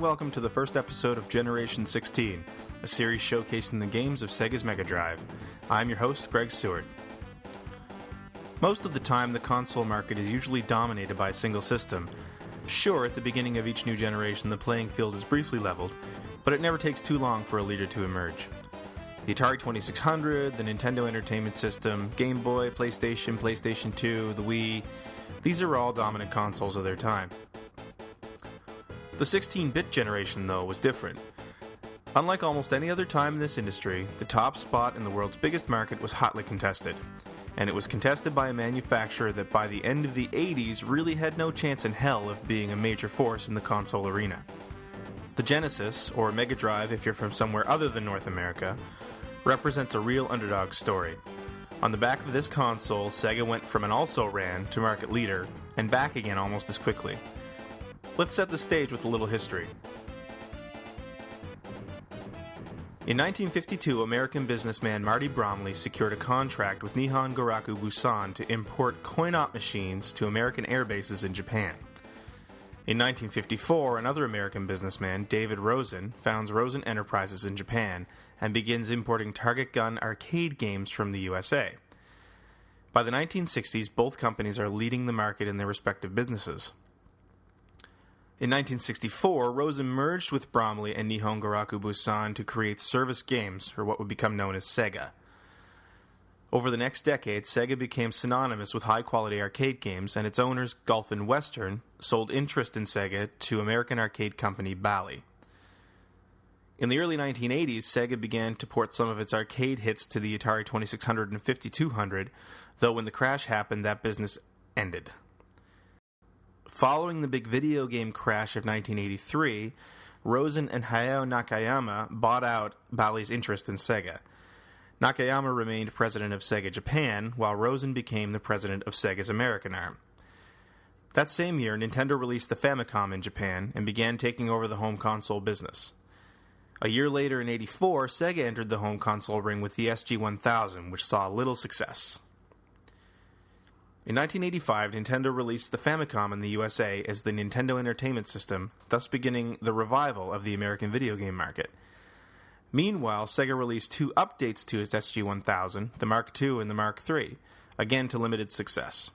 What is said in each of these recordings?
welcome to the first episode of Generation 16, a series showcasing the games of Sega's Mega Drive. I'm your host, Greg Seward. Most of the time, the console market is usually dominated by a single system. Sure, at the beginning of each new generation, the playing field is briefly leveled, but it never takes too long for a leader to emerge. The Atari 2600, the Nintendo Entertainment System, Game Boy, PlayStation, PlayStation 2, the Wii, these are all dominant consoles of their time. The 16-bit generation, though, was different. Unlike almost any other time in this industry, the top spot in the world's biggest market was hotly contested. And it was contested by a manufacturer that by the end of the 80s really had no chance in hell of being a major force in the console arena. The Genesis, or Mega Drive if you're from somewhere other than North America, represents a real underdog story. On the back of this console, Sega went from an also-ran to market leader, and back again almost as quickly. Let's set the stage with a little history. In 1952, American businessman Marty Bromley secured a contract with Nihon Goraku Busan to import coin-op machines to American air bases in Japan. In 1954, another American businessman, David Rosen, founds Rosen Enterprises in Japan and begins importing target gun arcade games from the USA. By the 1960s, both companies are leading the market in their respective businesses. In 1964, Rosen merged with Bromley and Nihon Goraku Busan to create Service Games, or what would become known as Sega. Over the next decade, Sega became synonymous with high-quality arcade games, and its owners, Gulf and Western, sold interest in Sega to American arcade company Bally. In the early 1980s, Sega began to port some of its arcade hits to the Atari 2600 and 5200, though when the crash happened, that business ended. Following the big video game crash of 1983, Rosen and Hayao Nakayama bought out Bally's interest in Sega. Nakayama remained president of Sega Japan, while Rosen became the president of Sega's American arm. That same year, Nintendo released the Famicom in Japan and began taking over the home console business. A year later, in '84, Sega entered the home console ring with the SG-1000, which saw little success. In 1985, Nintendo released the Famicom in the USA as the Nintendo Entertainment System, thus beginning the revival of the American video game market. Meanwhile, Sega released two updates to its SG-1000, the Mark II and the Mark III, again to limited success.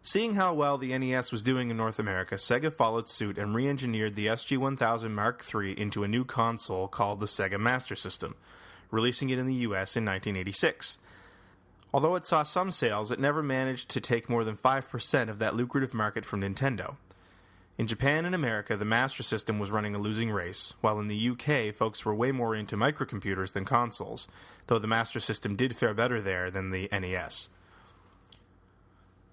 Seeing how well the NES was doing in North America, Sega followed suit and re-engineered the SG-1000 Mark III into a new console called the Sega Master System, releasing it in the US in 1986. Although it saw some sales, it never managed to take more than 5% of that lucrative market from Nintendo. In Japan and America, the Master System was running a losing race, while in the UK, folks were way more into microcomputers than consoles, though the Master System did fare better there than the NES.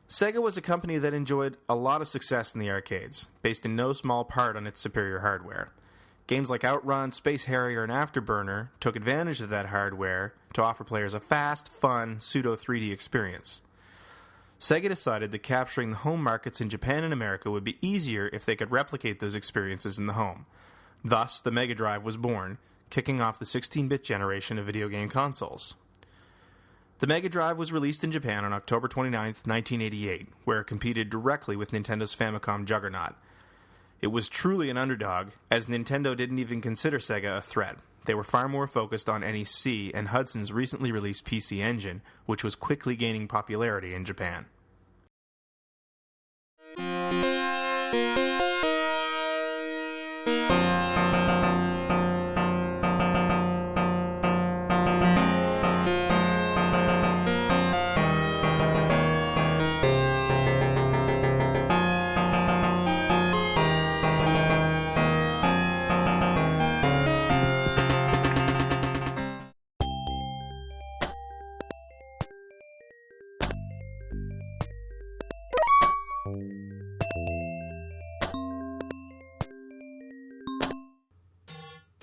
Sega was a company that enjoyed a lot of success in the arcades, based in no small part on its superior hardware. Games like Outrun, Space Harrier, and Afterburner took advantage of that hardware to offer players a fast, fun, pseudo-3D experience. Sega decided that capturing the home markets in Japan and America would be easier if they could replicate those experiences in the home. Thus, the Mega Drive was born, kicking off the 16-bit generation of video game consoles. The Mega Drive was released in Japan on October 29, 1988, where it competed directly with Nintendo's Famicom juggernaut. It was truly an underdog, as Nintendo didn't even consider Sega a threat. They were far more focused on NEC and Hudson's recently released PC Engine, which was quickly gaining popularity in Japan.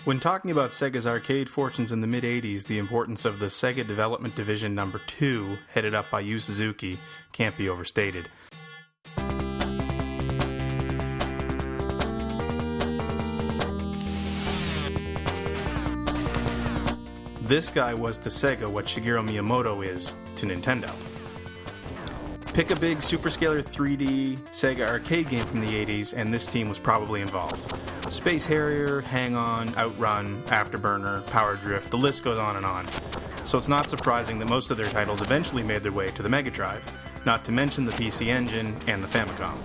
When talking about Sega's arcade fortunes in the mid-80s, the importance of the Sega Development Division No. 2, headed up by Yu Suzuki, can't be overstated. This guy was to Sega what Shigeru Miyamoto is to Nintendo. Pick a big superscalar 3D Sega arcade game from the 80s, and this team was probably involved. Space Harrier, Hang On, Outrun, Afterburner, Power Drift, the list goes on and on. So it's not surprising that most of their titles eventually made their way to the Mega Drive, not to mention the PC Engine and the Famicom.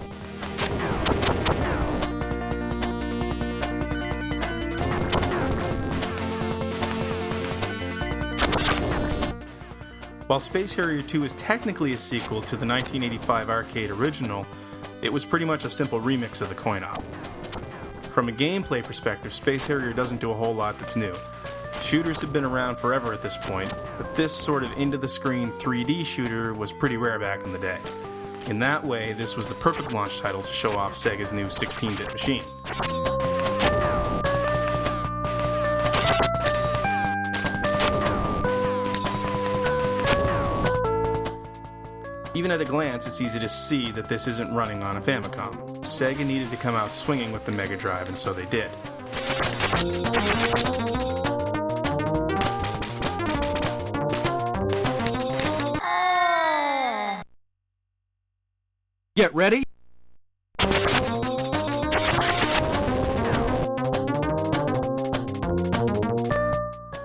While Space Harrier II is technically a sequel to the 1985 arcade original, it was pretty much a simple remix of the coin-op. From a gameplay perspective, Space Harrier doesn't do a whole lot that's new. Shooters have been around forever at this point, but this sort of into-the-screen 3D shooter was pretty rare back in the day. In that way, this was the perfect launch title to show off Sega's new 16-bit machine. Even at a glance, it's easy to see that this isn't running on a Famicom. Sega needed to come out swinging with the Mega Drive, and so they did. Get ready.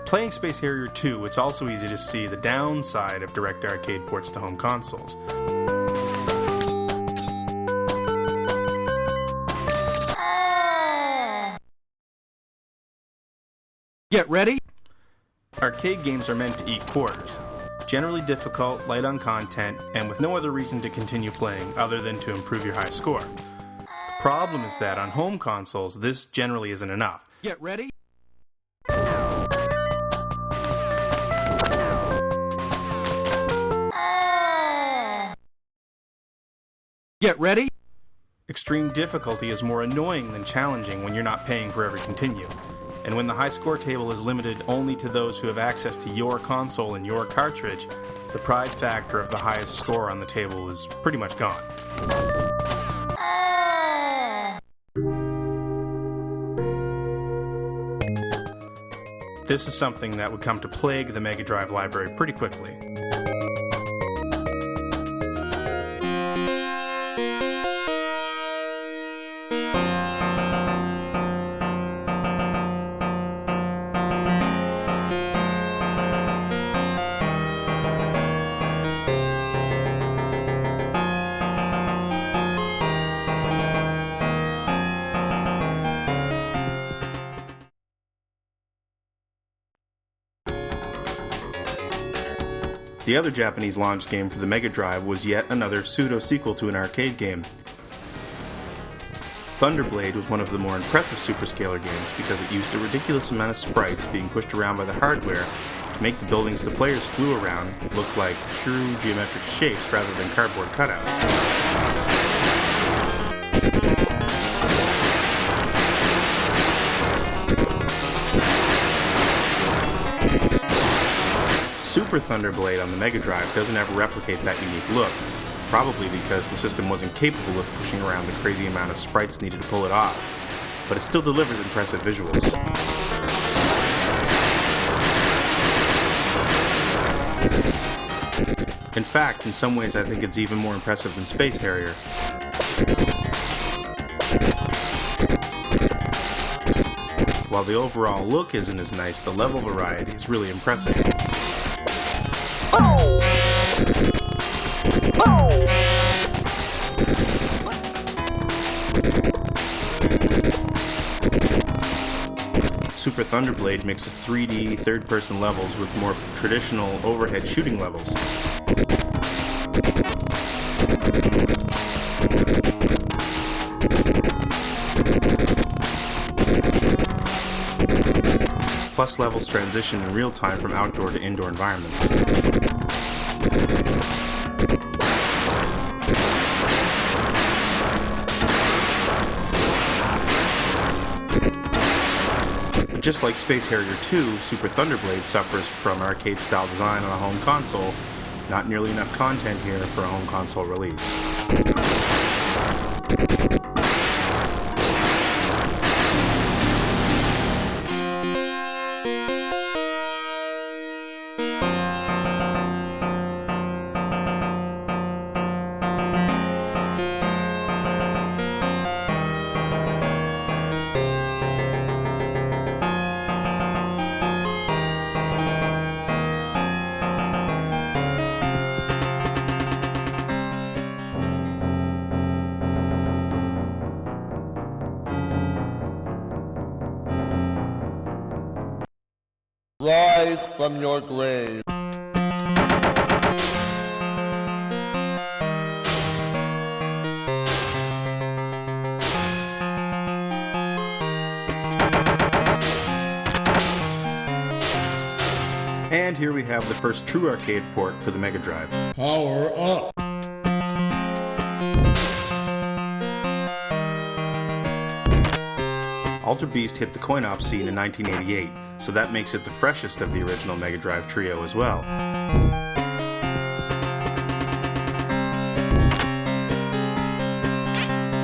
Playing Space Harrier 2, it's also easy to see the downside of direct arcade ports to home consoles. Get ready. Arcade games are meant to eat quarters. Generally difficult, light on content, and with no other reason to continue playing other than to improve your high score. The problem is that on home consoles, this generally isn't enough. Get ready. Get ready. Extreme difficulty is more annoying than challenging when you're not paying for every continue. And when the high score table is limited only to those who have access to your console and your cartridge, the pride factor of the highest score on the table is pretty much gone. This is something that would come to plague the Mega Drive library pretty quickly. The other Japanese launch game for the Mega Drive was yet another pseudo-sequel to an arcade game. Thunderblade was one of the more impressive superscalar games because it used a ridiculous amount of sprites being pushed around by the hardware to make the buildings the players flew around look like true geometric shapes rather than cardboard cutouts. Super Thunderblade on the Mega Drive doesn't ever replicate that unique look, probably because the system wasn't capable of pushing around the crazy amount of sprites needed to pull it off, but it still delivers impressive visuals. In fact, in some ways I think it's even more impressive than Space Harrier. While the overall look isn't as nice, the level variety is really impressive. Super Thunderblade mixes 3D, third-person levels with more traditional overhead shooting levels. Plus levels transition in real time from outdoor to indoor environments. But just like Space Harrier II, Super Thunderblade suffers from arcade-style design on a home console. Not nearly enough content here for a home console release. rise from your grave. And here we have the first true arcade port for the Mega Drive. Power up. Altered Beast hit the coin-op scene in 1988, so that makes it the freshest of the original Mega Drive trio as well.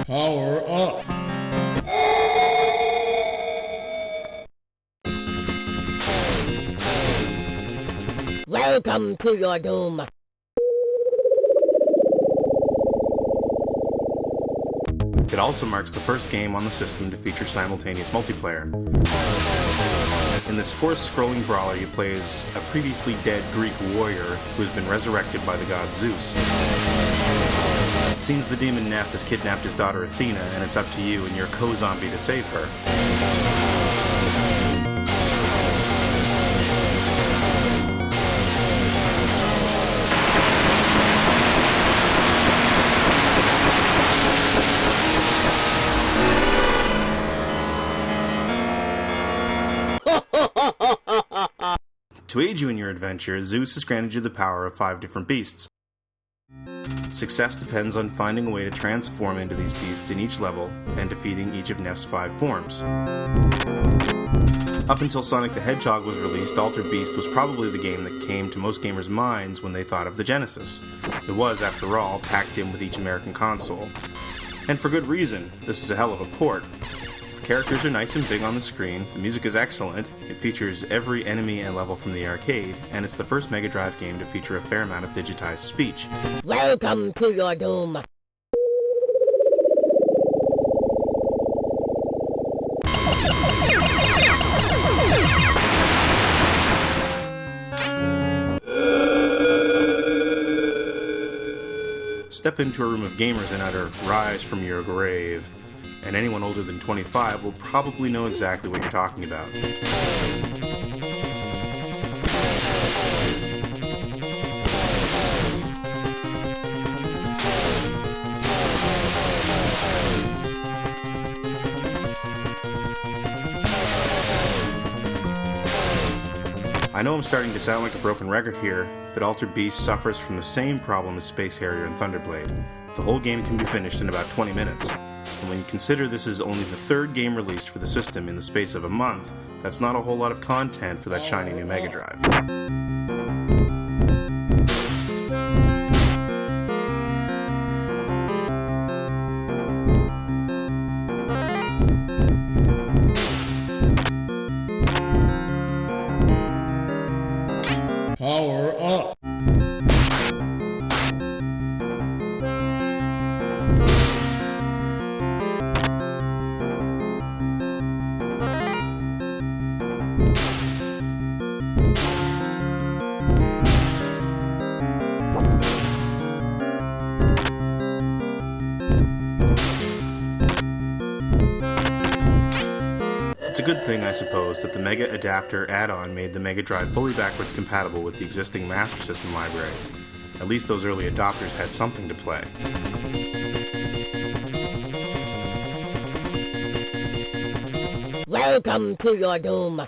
Power up. Welcome to your doom. It also marks the first game on the system to feature simultaneous multiplayer. In this fourth scrolling brawler, you play as a previously dead Greek warrior who has been resurrected by the god Zeus. It seems the demon Neph has kidnapped his daughter Athena, and it's up to you and your co-zombie to save her. To aid you in your adventure, Zeus has granted you the power of 5 different beasts. Success depends on finding a way to transform into these beasts in each level and defeating each of Neph's 5 forms. Up until Sonic the Hedgehog was released, Altered Beast was probably the game that came to most gamers' minds when they thought of the Genesis. It was, after all, packed in with each American console. And for good reason. This is a hell of a port. The characters are nice and big on the screen, the music is excellent, it features every enemy and level from the arcade, and it's the first Mega Drive game to feature a fair amount of digitized speech. Welcome to your doom. Step into a room of gamers and utter, "Rise from your grave." And anyone older than 25 will probably know exactly what you're talking about. I know I'm starting to sound like a broken record here, but Altered Beast suffers from the same problem as Space Harrier and Thunderblade. The whole game can be finished in about 20 minutes. And when you consider this is only the third game released for the system in the space of a month, that's not a whole lot of content for that shiny new Mega Drive. Power up. It's a good thing, I suppose, that the Mega Adapter add-on made the Mega Drive fully backwards compatible with the existing Master System library. At least those early adopters had something to play. Welcome to your doom.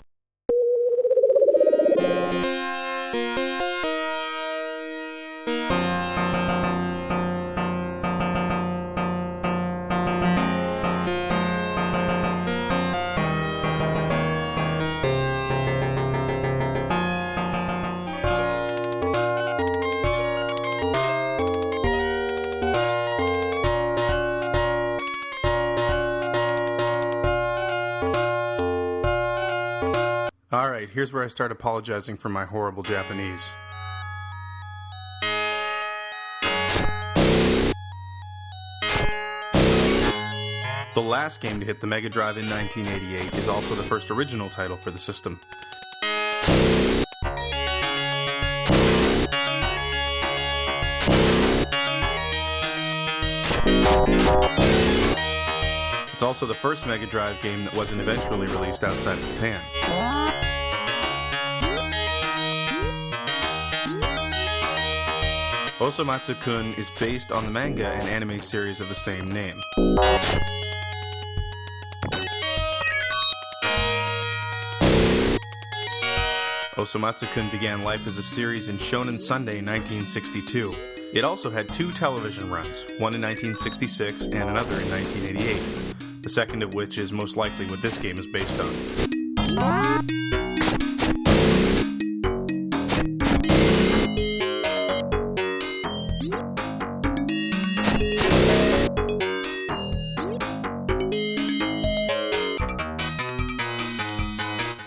Alright, here's where I start apologizing for my horrible Japanese. The last game to hit the Mega Drive in 1988 is also the first original title for the system. It's also the first Mega Drive game that wasn't eventually released outside of Japan. Osomatsu-kun is based on the manga and anime series of the same name. Osomatsu-kun began life as a series in Shonen Sunday in 1962. It also had 2 television runs, one in 1966 and another in 1988, the second of which is most likely what this game is based on.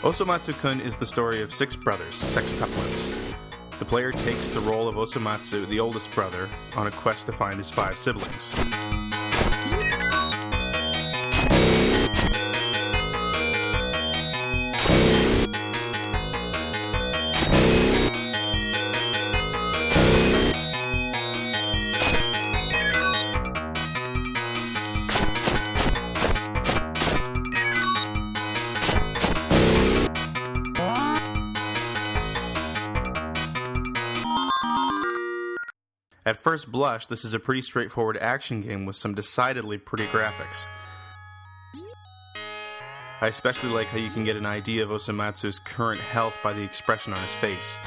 Osomatsu-kun is the story of 6 brothers, sextuplets. The player takes the role of Osomatsu, the oldest brother, on a quest to find his 5 siblings. At first blush, this is a pretty straightforward action game with some decidedly pretty graphics. I especially like how you can get an idea of Osomatsu's current health by the expression on his face.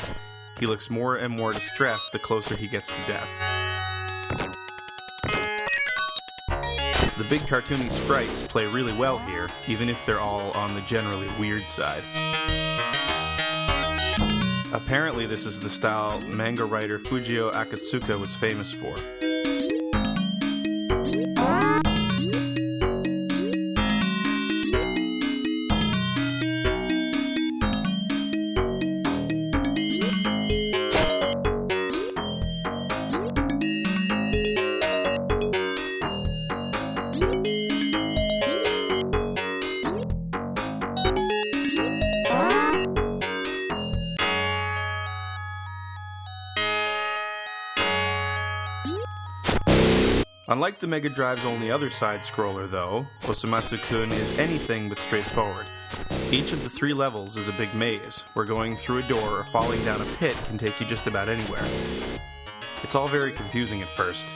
He looks more and more distressed the closer he gets to death. The big cartoony sprites play really well here, even if they're all on the generally weird side. Apparently this is the style manga writer Fujio Akatsuka was famous for. Unlike the Mega Drive's only other side-scroller, though, Osomatsu-kun is anything but straightforward. Each of the 3 levels is a big maze, where going through a door or falling down a pit can take you just about anywhere. It's all very confusing at first.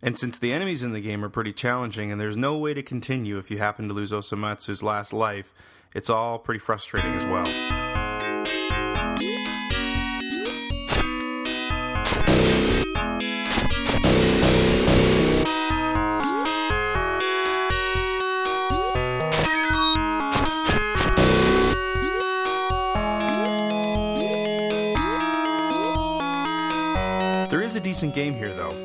And since the enemies in the game are pretty challenging and there's no way to continue if you happen to lose Osomatsu's last life, it's all pretty frustrating as well. There is a decent game here though.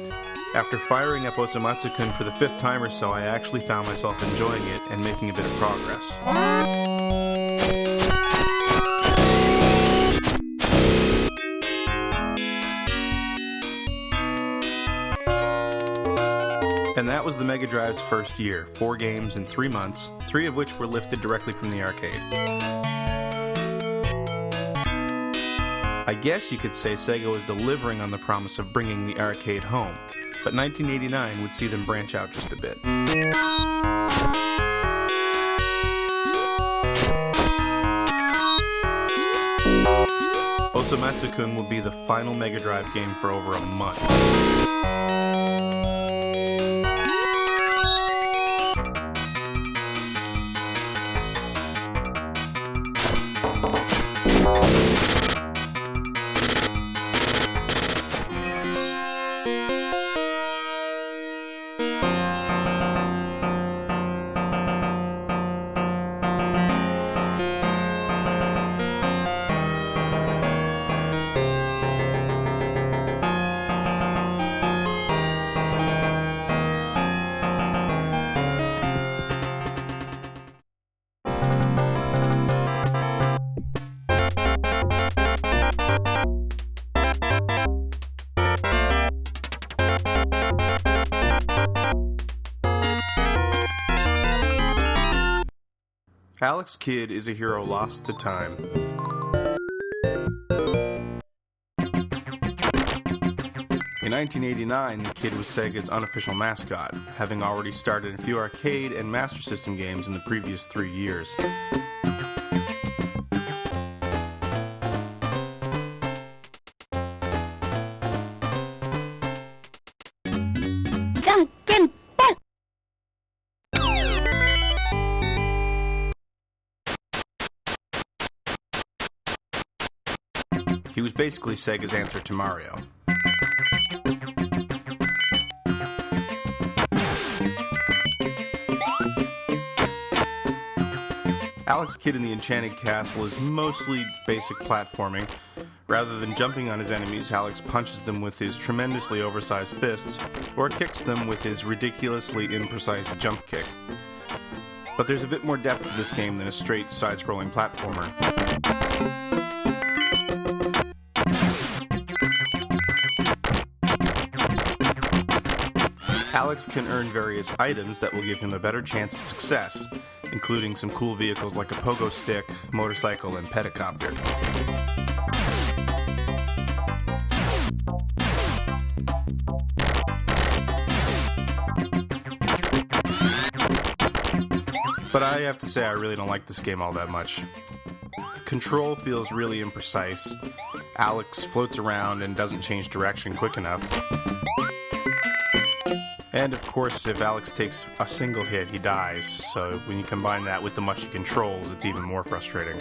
After firing up Osomatsu-kun for the 5th time or so, I actually found myself enjoying it and making a bit of progress. And that was the Mega Drive's first year, 4 games in 3 months, 3 of which were lifted directly from the arcade. I guess you could say Sega was delivering on the promise of bringing the arcade home, but 1989 would see them branch out just a bit. Osomatsu-kun would be the final Mega Drive game for over a month. Alex Kidd is a hero lost to time. In 1989, the Kid was Sega's unofficial mascot, having already started a few arcade and Master System games in the previous 3 years. He was basically Sega's answer to Mario. Alex Kidd in the Enchanted Castle is mostly basic platforming. Rather than jumping on his enemies, Alex punches them with his tremendously oversized fists, or kicks them with his ridiculously imprecise jump kick. But there's a bit more depth to this game than a straight side-scrolling platformer. Alex can earn various items that will give him a better chance at success, including some cool vehicles like a pogo stick, motorcycle, and pedicopter. But I have to say I really don't like this game all that much. Control feels really imprecise. Alex floats around and doesn't change direction quick enough. And of course, if Alex takes a single hit, he dies, so when you combine that with the mushy controls, it's even more frustrating.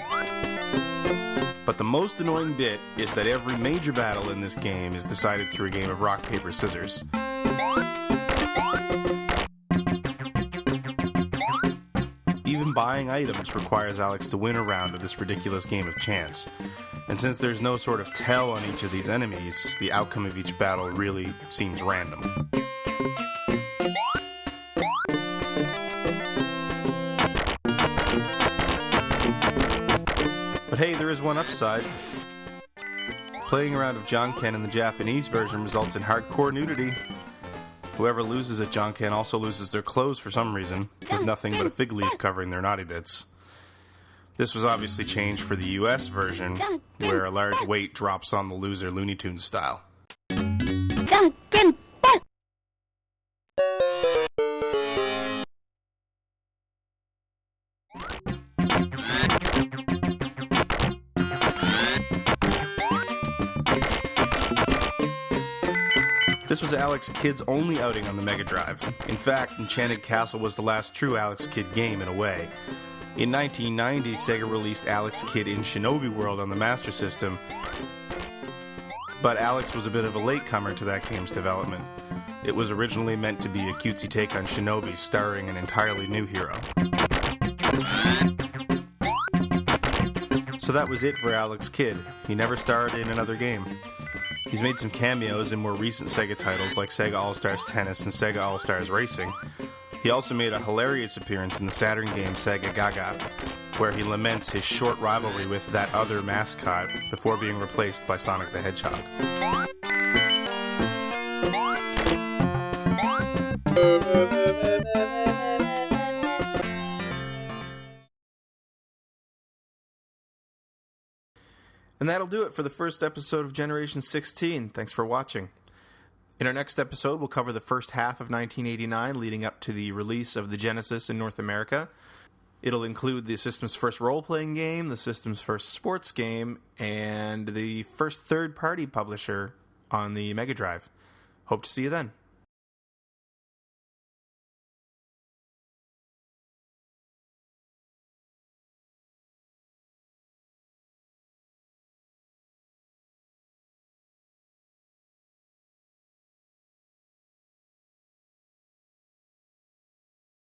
But the most annoying bit is that every major battle in this game is decided through a game of rock, paper, scissors. Even buying items requires Alex to win a round of this ridiculous game of chance. And since there's no sort of tell on each of these enemies, the outcome of each battle really seems random. But hey, there is one upside. Playing a round of Jonken in the Japanese version results in hardcore nudity. Whoever loses at Jonken also loses their clothes for some reason, with nothing but a fig leaf covering their naughty bits. This was obviously changed for the US version, where a large weight drops on the loser Looney Tunes style. This was Alex Kidd's only outing on the Mega Drive. In fact, Enchanted Castle was the last true Alex Kidd game in a way. In 1990, Sega released Alex Kidd in Shinobi World on the Master System, but Alex was a bit of a latecomer to that game's development. It was originally meant to be a cutesy take on Shinobi, starring an entirely new hero. So that was it for Alex Kidd. He never starred in another game. He's made some cameos in more recent Sega titles like Sega All-Stars Tennis and Sega All-Stars Racing. He also made a hilarious appearance in the Saturn game Sega Gaga, where he laments his short rivalry with that other mascot before being replaced by Sonic the Hedgehog. And that'll do it for the first episode of Generation 16. Thanks for watching. In our next episode, we'll cover the first half of 1989 leading up to the release of the Genesis in North America. It'll include the system's first role-playing game, the system's first sports game, and the first third-party publisher on the Mega Drive. Hope to see you then.